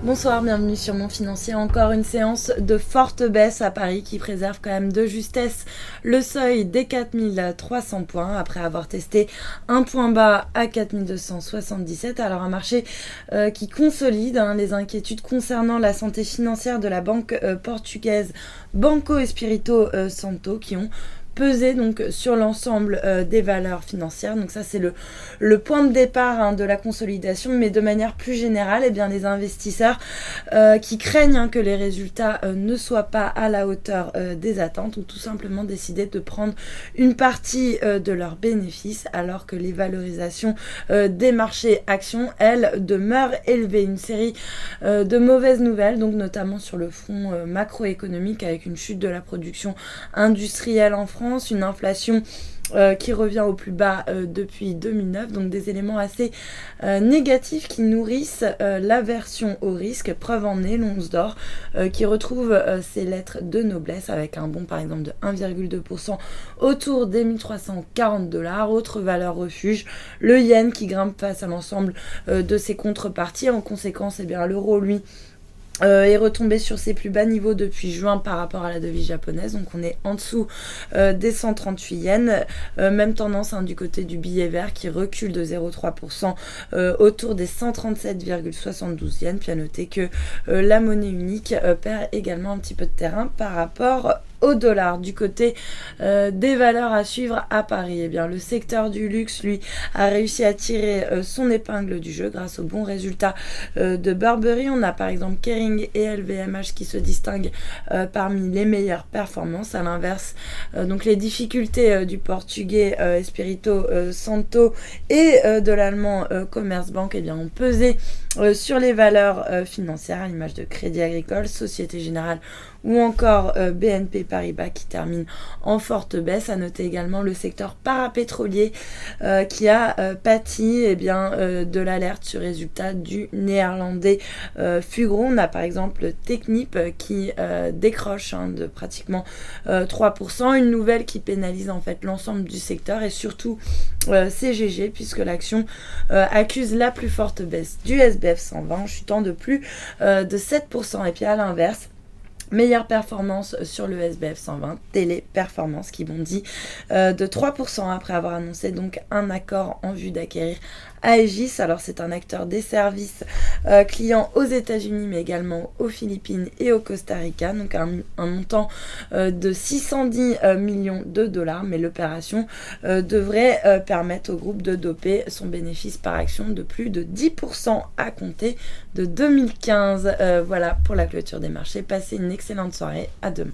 Bonsoir, bienvenue sur Mon Financier. Encore une séance de forte baisse à Paris qui préserve quand même de justesse le seuil des 4300 points après avoir testé un point bas à 4277. Alors un marché qui consolide les inquiétudes concernant la santé financière de la banque portugaise Banco Espírito Santo qui ont peser donc sur l'ensemble des valeurs financières. Donc ça c'est le point de départ de la consolidation, mais de manière plus générale, les investisseurs qui craignent que les résultats ne soient pas à la hauteur des attentes ont tout simplement décidé de prendre une partie de leurs bénéfices alors que les valorisations des marchés actions, elles, demeurent élevées. Une série de mauvaises nouvelles, donc notamment sur le front macroéconomique avec une chute de la production industrielle en France, une inflation qui revient au plus bas depuis 2009, donc des éléments assez négatifs qui nourrissent l'aversion au risque. Preuve en est l'once d'or qui retrouve ses lettres de noblesse avec un bond par exemple de 1,2% autour des 1340 $. Autre valeur refuge, le yen qui grimpe face à l'ensemble de ses contreparties. En conséquence, l'euro lui est retombé sur ses plus bas niveaux depuis juin par rapport à la devise japonaise, donc on est en dessous des 138 yens. Même tendance du côté du billet vert qui recule de 0,3% autour des 137,72 yens. Puis à noter que la monnaie unique perd également un petit peu de terrain par rapport au dollar. Du côté des valeurs à suivre à Paris, le secteur du luxe, lui, a réussi à tirer son épingle du jeu grâce aux bons résultats de Burberry. On a par exemple Kering et LVMH qui se distinguent parmi les meilleures performances. À l'inverse, donc les difficultés du portugais Espírito Santo et de l'allemand Commerzbank ont pesé sur les valeurs financières, à l'image de Crédit Agricole, Société Générale ou encore BNP Paribas qui termine en forte baisse. À noter également le secteur parapétrolier qui a pâti de l'alerte sur résultat du néerlandais Fugro. On a par exemple Technip qui décroche de pratiquement 3%, une nouvelle qui pénalise en fait l'ensemble du secteur et surtout CGG puisque l'action accuse la plus forte baisse du SBF 120 chutant de plus de 7%. Et puis à l'inverse, meilleure performance sur le SBF 120, Téléperformance qui bondit de 3% après avoir annoncé donc un accord en vue d'acquérir Aegis. Alors c'est un acteur des services clients aux États-Unis mais également aux Philippines et au Costa Rica, donc un montant de 610 millions de dollars, mais l'opération devrait permettre au groupe de doper son bénéfice par action de plus de 10% à compter de 2015. Voilà pour la clôture des marchés. Passez une excellente soirée, à demain.